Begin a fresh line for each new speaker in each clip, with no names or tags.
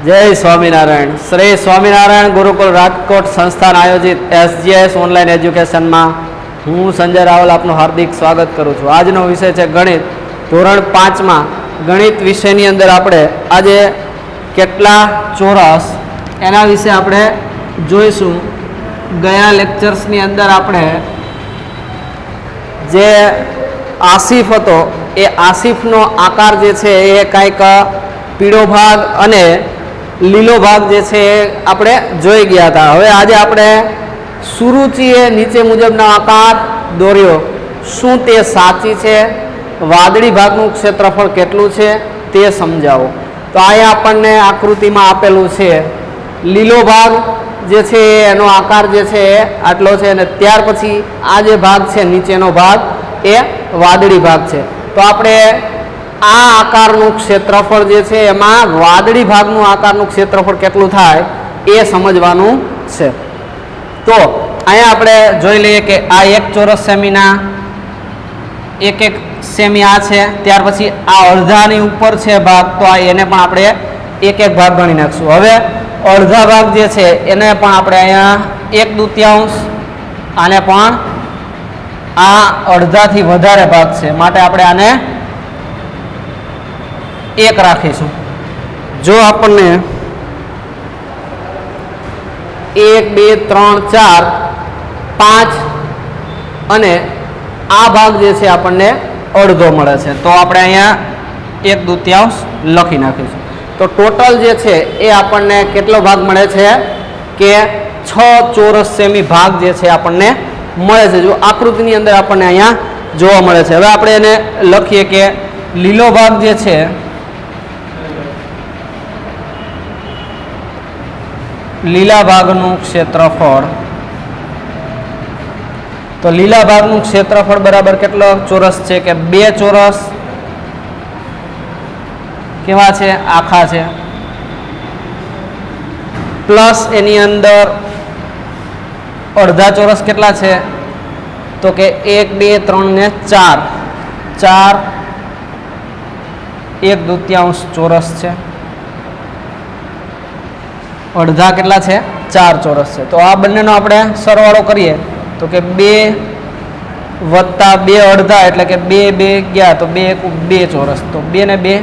जय स्वामीनारायण। श्री स्वामीनारायण गुरुकुल राजकोट संस्थान आयोजित SGS ऑनलाइन एज्युकेशन में हूँ संजय रावल आपનું हार्दिक स्वागत करूँ छूँ। આજનો વિષય છે ગણિત, ધોરણ 5 માં ગણિત વિષયની અંદર આપણે આજે કેટલા ચોરસ એના વિશે આપણે જોઈશું। ગયા લેક્ચર્સની અંદર આપણે જે આસિફ હતો એ આસિફનો આકાર જે છે એ કાંઈક પીળો ભાગ અને લીલો ભાગ જે છે એ આપણે જોઈ ગયા હતા। હવે આજે આપણે સુરુચિએ નીચે મુજબનો આકાર દોર્યો, શું તે સાચી છે? વાદળી ભાગનું ક્ષેત્રફળ કેટલું છે તે સમજાવો। તો અહીંયા આપણને આકૃતિમાં આપેલું છે લીલો ભાગ જે છે એનો આકાર જે છે આટલો છે અને ત્યાર પછી આ જે ભાગ છે નીચેનો ભાગ એ વાદળી ભાગ છે। તો આપણે આ આકારનું ક્ષેત્રફળ જે છે એમાં વાદળી ભાગનું આકારનું ક્ષેત્રફળ કેટલું થાય એ સમજવાનું છે। તો અહીંયા આપણે જોઈ લઈએ કે આ 1 ચોરસ સેમીના 1 સેમી આ છે, ત્યાર પછી આ અડધાની ઉપર છે ભાગ, તો આ એને પણ આપણે 1 ભાગ ગણી નાખશું। હવે અડધા ભાગ જે છે એને પણ આપણે અહીંયા 1/2, આને પણ આ અડધાથી વધારે ભાગ છે માટે આપણે આને 1 રાખીશું। જો આપણને 1 2 3 4 5 અને આ ભાગ જે છે આપણને અડધો મળે છે તો આપણે અહીંયા 1/2 લખી નાખીશું। તો ટોટલ જે છે એ આપણને કેટલો ભાગ મળે છે કે 6 ચોરસ સેમી ભાગ જે છે આપણને મળે છે। જો આકૃતિની અંદર આપણને અહીંયા જોવા મળે છે। હવે આપણે એને લખીએ કે લીલો ભાગ જે છે લીલા ભાગનું ક્ષેત્રફળ, તો લીલા ભાગનું ક્ષેત્રફળ બરાબર કેટલો ચોરસ છે કે 2 ચોરસ કેવા છે આખા છે, પ્લસ એની અંદર અડધા ચોરસ કેટલા છે તો કે 1 2 3 ને 4 1/2 ચોરસ છે, અડધા કેટલા છે 4 ચોરસ છે। તો આ બંનેનો આપણે સરવાળો કરીએ તો કે 2 વત્તા 2 અડધા એટલે કે 2 2 ગયા તો 2 2 ચોરસ, તો 2 ને 2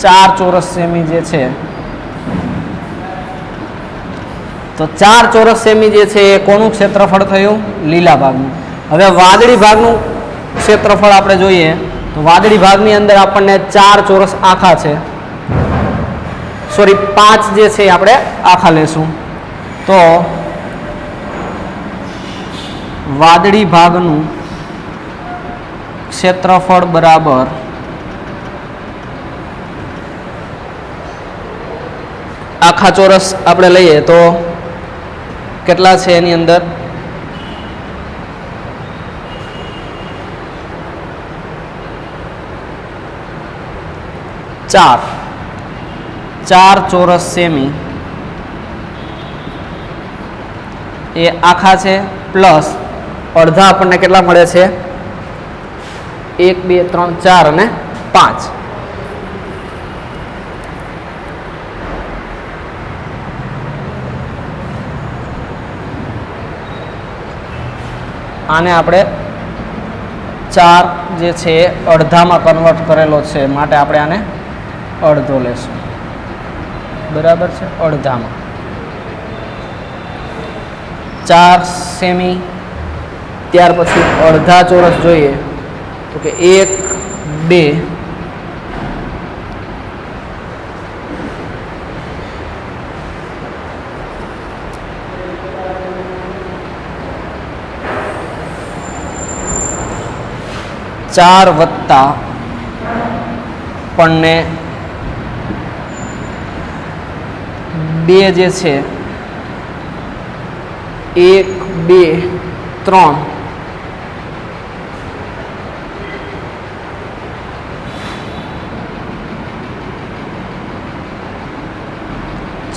4 ચોરસ સેમી જે છે, તો 4 ચોરસ સેમી જે છે એ કોનું ક્ષેત્રફળ થયું? લીલા ભાગનું। હવે વાદળી ભાગનું ક્ષેત્રફળ આપણે જોઈએ તો વાદળી ભાગની અંદર આપણને 4 ચોરસ આખા છે, સોરી 5 જે છે આપણે આખા લેશું। તો વાદળી ભાગનું ક્ષેત્રફળ બરાબર આખા ચોરસ આપણે લઈએ તો કેટલા છે એની અંદર? ચાર ચોરસ સેમી એ આખા છે, પ્લસ અડધા આપણને કેટલા મળે છે? 1 2 3 4 અને 5। આને આપણે 4 જે છે અડધામાં કન્વર્ટ કરેલો છે માટે આપણે આને અડધો લેશું, બરાબર છે, અડધામાં 4 સેમી। ત્યાર પછી અડધા ચોરસ જોઈએ તો કે 1 2 4 વત્તા આપણને 2 જે છે 1 2 3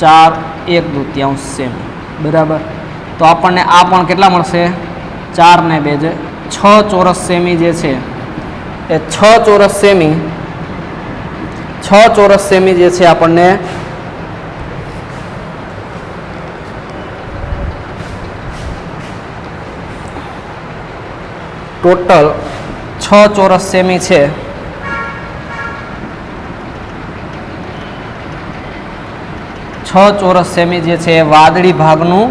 4 1/2 સેમી, બરાબર। તો આપણને આ પણ કેટલા મળશે? 4 ને 2 6 ચોરસ સેમી જે છે એ 6 ચોરસ સેમી જે છે આપણને ટોટલ 6 ચોરસ સેમી છે, 6 ચોરસ સેમી જે છે એ વાદળી ભાગનું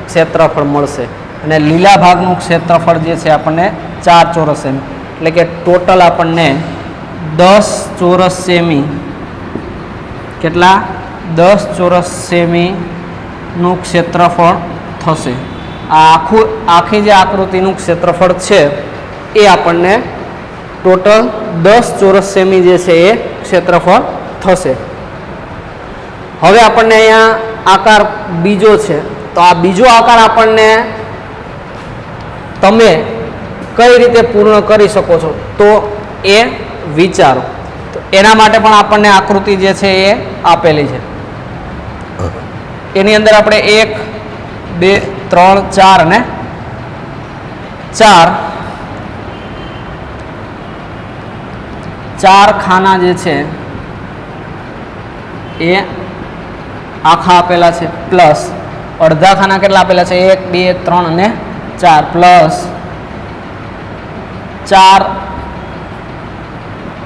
ક્ષેત્રફળ મળશે અને લીલા ભાગનું ક્ષેત્રફળ જે છે આપણને 4 ચોરસ સેમી, એટલે કે ટોટલ આપણને 10 ચોરસ સેમી, કેટલા 10 ચોરસ સેમીનું ક્ષેત્રફળ થશે. આ આખી જે આકૃતિનું ક્ષેત્રફળ છે એ આપણને ટોટલ 10 ચોરસ સેમી જે છે એ ક્ષેત્રફળ થશે. હવે આપણને અહીંયા આકાર બીજો છે, તો આ બીજો આકાર આપણને તમે કઈ રીતે પૂર્ણ કરી શકો છો તો એ વિચારો. તો એના માટે પણ આપણને આકૃતિ જે છે એ આપેલી છે. એની અંદર આપણે 1 2 3 4 અને 4 ખાના જે છે એ આખા આપેલા છે, પ્લસ અડધા ખાના કેટલા આપેલા છે 1 2 3 અને 4, પ્લસ 4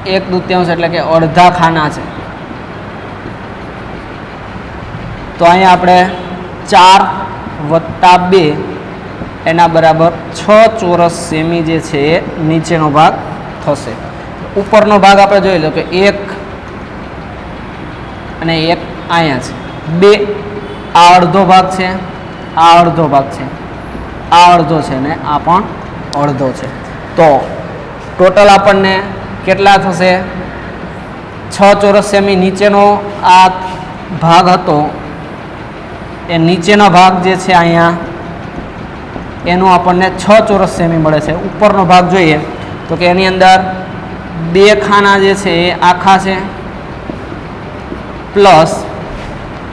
1/2 એટલે કે અડધા ખાના છે. તો અહીંયા આપણે 4 વત્તા 2 એના બરાબર 6 ચોરસ સેમી જે છે એ નીચેનો ભાગ થશે. ઉપરનો ભાગ આપણે જોઈ લો કે 1 અને 1 અહીંયા છે, 2 આ અડધો ભાગ છે, આ અડધો ભાગ છે, આ અડધો છે ને આ પણ અડધો છે. તો ટોટલ આપણને કેટલા થશે 6 ચોરસ સેમી નીચેનો આ ભાગ હતો એ નીચેનો ભાગ જે છે અહીંયા એનું આપણને 6 ચોરસ સેમી મળે છે. ઉપરનો ભાગ જોઈએ તો કે એની અંદર 2 ખાના જે છે એ આખા છે, પ્લસ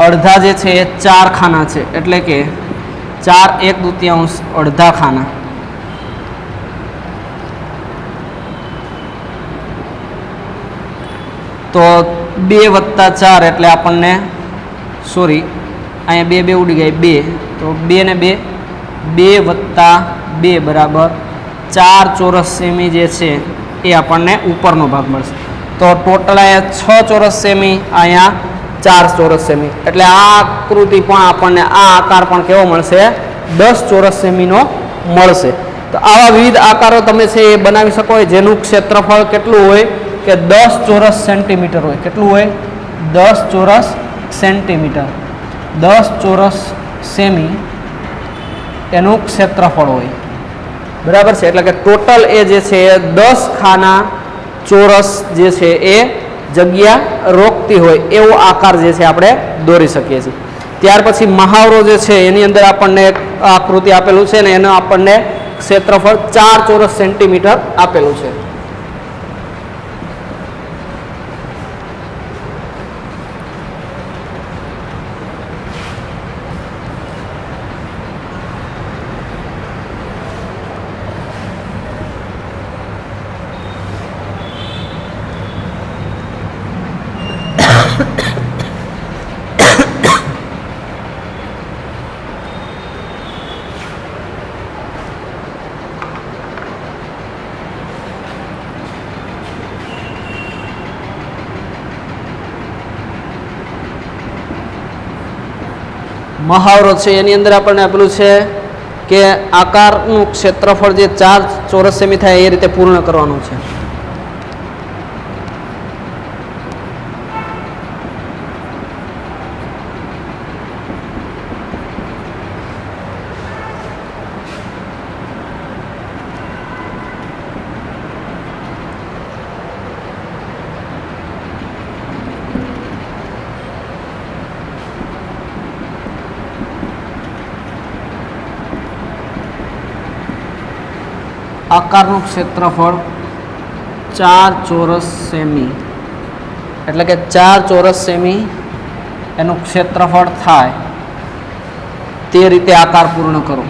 અડધા જે છે એ 4 ખાના છે, એટલે કે 4 1/2 અડધા ખાના. તો 2 વત્તા 4 એટલે આપણને સોરી અહીંયા 2 ઉડી ગઈ 2, તો 2 ને 2 2 વત્તા 2 બરાબર 4 ચોરસ સેમી જે છે એ આપણને ઉપરનો ભાગ મળશે. તો ટોટલ અહીંયા 6 ચોરસ સેમી, અહીંયા 4 ચોરસ સેમી, એટલે આ આકૃતિ પણ આપણને આ આકાર પણ કેવો મળશે 10 ચોરસ સેમીનો મળશે. તો આવા વિવિધ આકારો તમે છે એ બનાવી શકો જેનું ક્ષેત્રફળ કેટલું હોય કે 10 ચોરસ સેન્ટીમીટર હોય. કેટલું હોય 10 ચોરસ સેન્ટીમીટર, 10 ચોરસ સેમી એનું ક્ષેત્રફળ હોય. બરાબર છે, એટલે કે ટોટલ એ જે છે એ 10 ખાના ચોરસ જે છે એ જગ્યા રોકતી હોય એવો આકાર જે છે આપણે દોરી શકીએ છીએ. ત્યાર પછી મહાવરો જે છે એની અંદર આપણને આકૃતિ આપેલું છે ને એનું આપણને ક્ષેત્રફળ 4 ચોરસ સેન્ટીમીટર આપેલું છે. મહાવરો છે એની અંદર આપણને આપેલું છે કે આકારનું ક્ષેત્રફળ જે 4 ચોરસ સેમી થાય એ રીતે પૂર્ણ કરવાનું છે. આકારનું ક્ષેત્રફળ 4 ચોરસ સેમી, એટલે કે 4 ચોરસ સેમી એનું ક્ષેત્રફળ થાય તે રીતે આકાર પૂર્ણ કરો.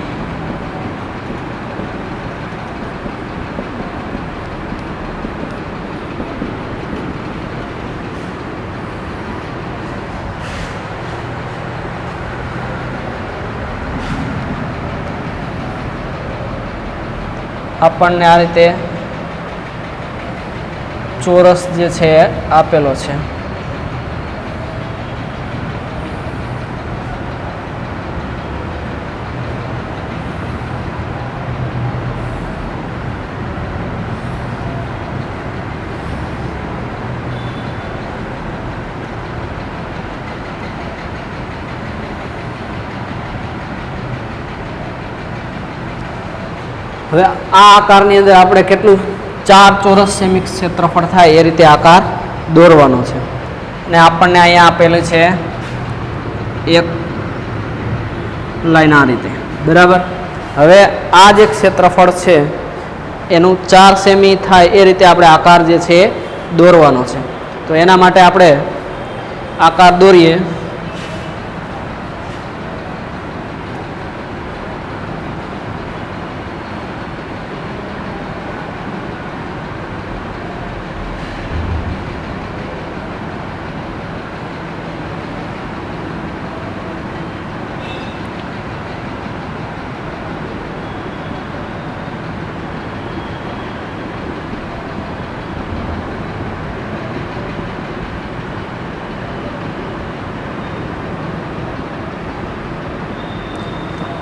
આપણને આ રીતે ચોરસ જે છે આપેલો છે. હવે આ આકારની અંદર આપણે કેટલું 4 ચોરસ સેમી ક્ષેત્રફળ થાય એ રીતે આકાર દોરવાનો છે. અને આપણને અહીંયા આપેલું છે એક લાઈન આ રીતે, બરાબર. હવે આ જે ક્ષેત્રફળ છે એનું 4 સેમી થાય એ રીતે આપણે આકાર જે છે દોરવાનો છે. તો એના માટે આપણે આકાર દોરીએ.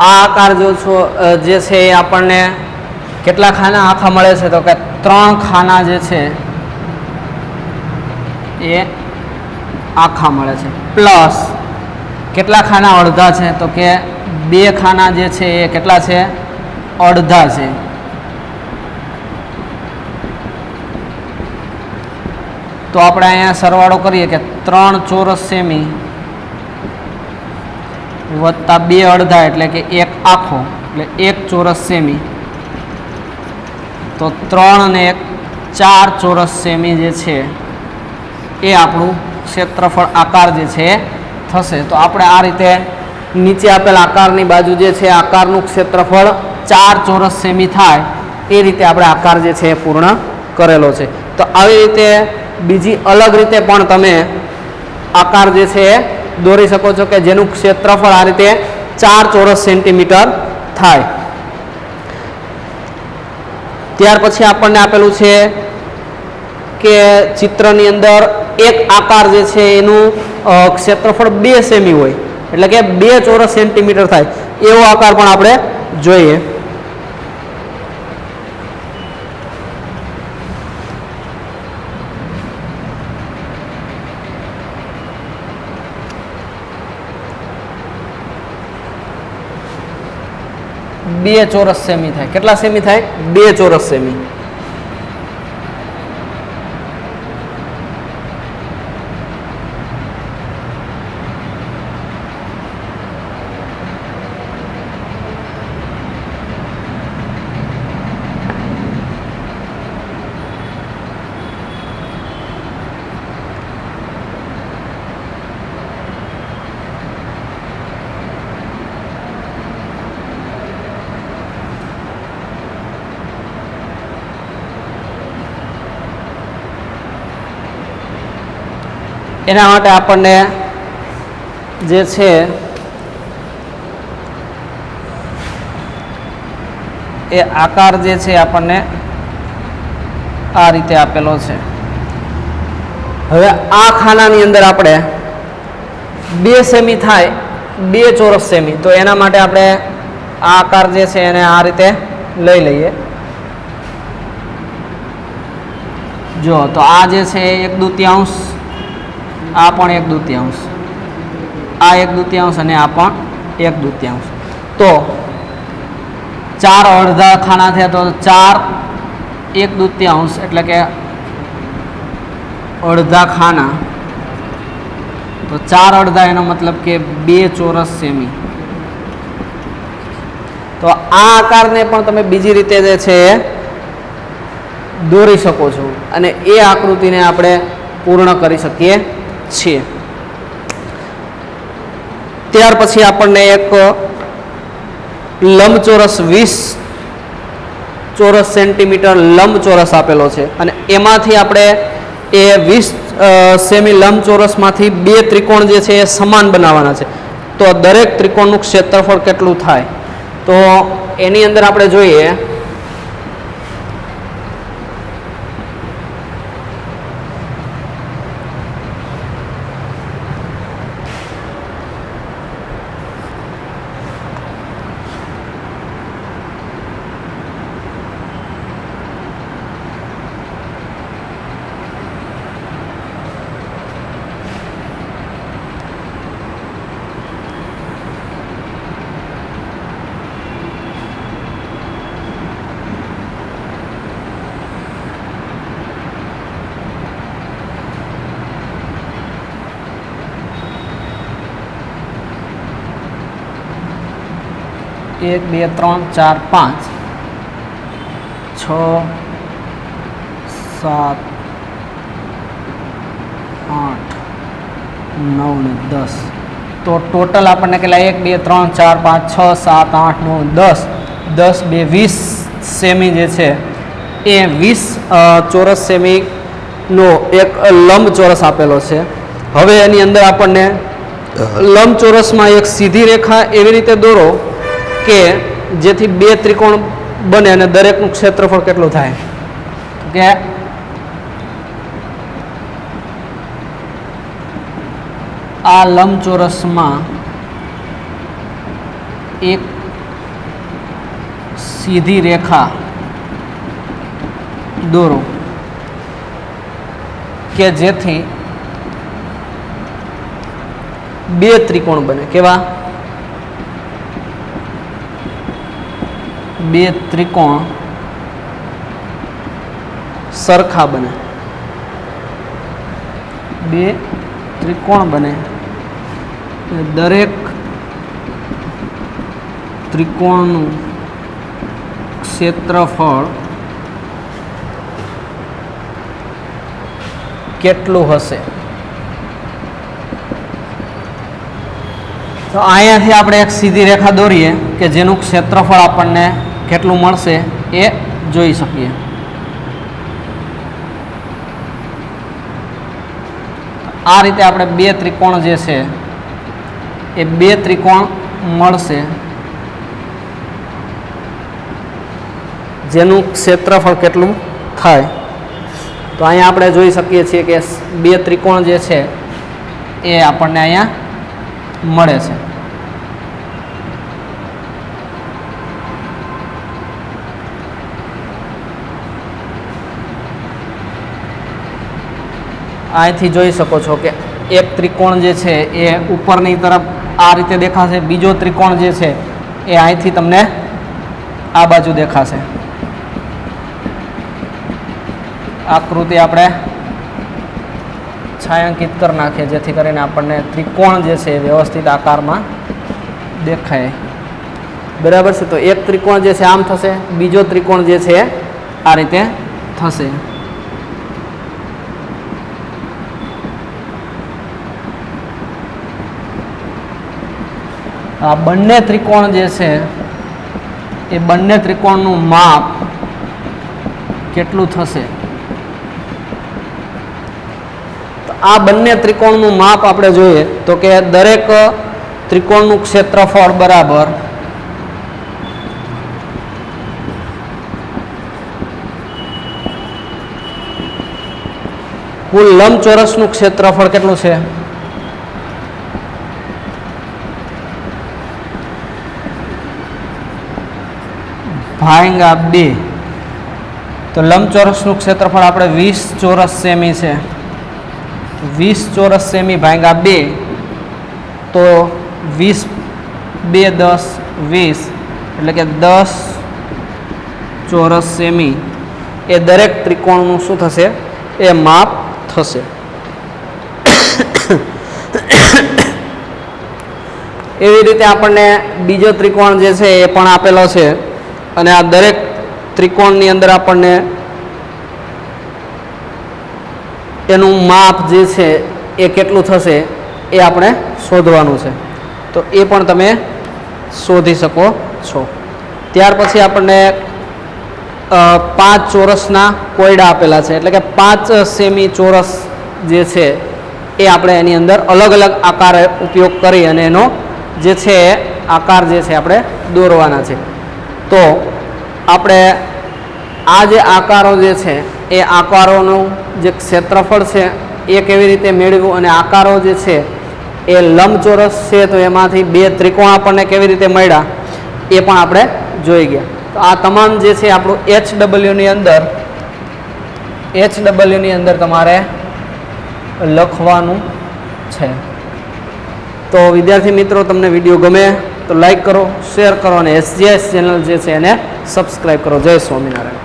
આ આકાર જે છે એ આપણને કેટલા ખાના આખા મળે છે? તો કે 3 ખાના જે છે એ આખા મળે છે. પ્લસ કેટલા ખાના અડધા છે? તો કે 2 ખાના જે છે એ કેટલા છે? અડધા છે. તો આપણે અહીંયા સરવાળો કરીએ કે 3 ચોરસ સેમી વત્તા 2 અડધા એટલે કે 1 આખો, એટલે 1 ચોરસ સેમી. તો 3 અને 1 4 ચોરસ સેમી જે છે એ આપણું ક્ષેત્રફળ આકાર જે છે થશે. તો આપણે આ રીતે નીચે આપેલ આકારની બાજુ જે છે આકારનું ક્ષેત્રફળ 4 ચોરસ સેમી થાય એ રીતે આપણે આકાર જે છે પૂર્ણ કરેલો છે. તો આવી રીતે બીજી અલગ રીતે પણ તમે આકાર જે છે દોરી શકો છો કે જેનું ક્ષેત્રફળ આ રીતે 4 ચોરસ સેન્ટીમીટર થાય. ત્યાર પછી આપણને આપેલું છે કે ચિત્રની અંદર એક આકાર જે છે એનું ક્ષેત્રફળ 2 સેમી હોય, એટલે કે 2 ચોરસ સેન્ટીમીટર થાય એવો આકાર પણ આપણે જોઈએ. બે ચોરસ સેમી થાય. કેટલા સેમી થાય? 2 ચોરસ સેમી. એના માટે આપણને જે છે એ આકાર જે છે આપણને આ રીતે આપેલો છે. હવે આ ખાનાની અંદર આપણે 2 સેમી થાય, 2 ચોરસ સેમી. તો એના માટે આપણે આ આકાર જે છે એને આ રીતે લઈ લઈએ. જો તો આ જે છે 1/2, આ પણ 1/2, આ 1/2 અને આ પણ 1/2. તો 4 અડધા ખાના થયા, તો 4 1/2 એટલે કે અડધા ખાના. તો 4 અડધા એનો મતલબ કે 2 ચોરસ સેમી. તો આ આકારને પણ તમે બીજી રીતે જે છે દોરી શકો છો અને એ આકૃતિને આપણે પૂર્ણ કરી શકીએ છીએ. ત્યાર પછી આપણને એક લંબચોરસ 20 ચોરસ સેન્ટીમીટર લંબચોરસ આપેલો છે અને એમાંથી આપણે એ 20 સેમી લંબચોરસમાંથી 2 ત્રિકોણ જે છે એ સમાન બનાવવાના છે. તો દરેક ત્રિકોણનું ક્ષેત્રફળ કેટલું થાય? તો એની અંદર આપણે જોઈએ 1 2 3 4 5 6 7 8 9 ને 10 તો ટોટલ આપણને કેટલા 1 2 3 4 5 6 7 8 9 10 10 2 20 સેમી જે છે એ 20 ચોરસ સેમીનો એક લંબચોરસ આપેલો છે. હવે એની અંદર આપણને લંબચોરસમાં એક સીધી રેખા એવી રીતે દોરો કે જેથી બે ત્રિકોણ બને અને દરેકનું ક્ષેત્રફળ કેટલું થાય કે આ લંબચોરસમાં એક સીધી રેખા દોરો કે જેથી બે ત્રિકોણ બને. કેવા? બે ત્રિકોણ સરખા બને. બે ત્રિકોણ બને. દરેક ત્રિકોણનું ક્ષેત્રફળ કેટલું હશે? તો અહીંયાથી આપણે એક સીધી રેખા દોરીએ કે જેનું ક્ષેત્રફળ આપણને કેટલું મળશે એ જોઈ શકીએ. આ રીતે આપણે બે ત્રિકોણ જે છે એ બે ત્રિકોણ મળશે જેનું ક્ષેત્રફળ કેટલું થાય. તો અહીંયા આપણે જોઈ શકીએ છીએ કે બે ત્રિકોણ જે છે એ આપણને અહીંયા મળે છે. અહીંથી જોઈ શકો છો કે એક ત્રિકોણ જે છે એ ઉપરની તરફ આ રીતે દેખાશે, બીજો ત્રિકોણ જે છે એ અહીંથી તમને આ બાજુ દેખાશે. આકૃતિ આપણે છાयांकित કરી નાખીએ જેથી કરીને આપણને ત્રિકોણ જે છે વ્યવસ્થિત આકારમાં દેખાય. બરાબર છે. તો એક ત્રિકોણ જે છે આમ થશે, બીજો ત્રિકોણ જે છે આ રીતે થશે. આ બંને ત્રિકોણ જે છે એ બંને ત્રિકોણનું માપ કેટલું થશે? તો આ બંને ત્રિકોણનું માપ આપણે જોઈએ તો કે દરેક ત્રિકોણનું ક્ષેત્રફળ બરાબર કુલ લંબચોરસનું ક્ષેત્રફળ કેટલું છે? ભાંગા 2. તો લંબચોરસનું ક્ષેત્રફળ આપણે 20 ચોરસ સેમી છે. 20 ચોરસ સેમી ભાંગા 2 તો 20 2 10 20 એટલે કે 10 ચોરસ સેમી એ દરેક ત્રિકોણનું શું થશે? એ માપ થશે. એવી રીતે આપણને બીજો ત્રિકોણ જે છે એ પણ આપેલો છે અને આ દરેક ત્રિકોણની અંદર આપણને એનું માપ જે છે એ કેટલું થશે એ આપણે શોધવાનું છે. તો એ પણ તમે શોધી શકો છો. ત્યાર પછી આપણને 5 ચોરસના કોયડા આપેલા છે, એટલે કે 5 સેમી ચોરસ જે છે એ આપણે એની અંદર અલગ અલગ આકાર ઉપયોગ કરી અને એનો જે છે આકાર જે છે આપણે દોરવાના છે. તો આપણે આ જે આકારો જે છે એ આકારોનું જે ક્ષેત્રફળ છે એ કેવી રીતે મેળવ્યું અને આકારો જે છે એ લંબચોરસ છે તો એમાંથી બે ત્રિકોણ આપણને કેવી રીતે મળ્યા એ પણ આપણે જોઈ ગયા. તો આ તમામ જે છે આપણું HWની અંદર તમારે લખવાનું છે. તો વિદ્યાર્થી મિત્રો, તમને વિડીયો ગમે તો લાઈક કરો, શેર કરો અને SGS ચેનલ જે છે એને સબસ્ક્રાઈબ કરો. જય સ્વામિનારાયણ.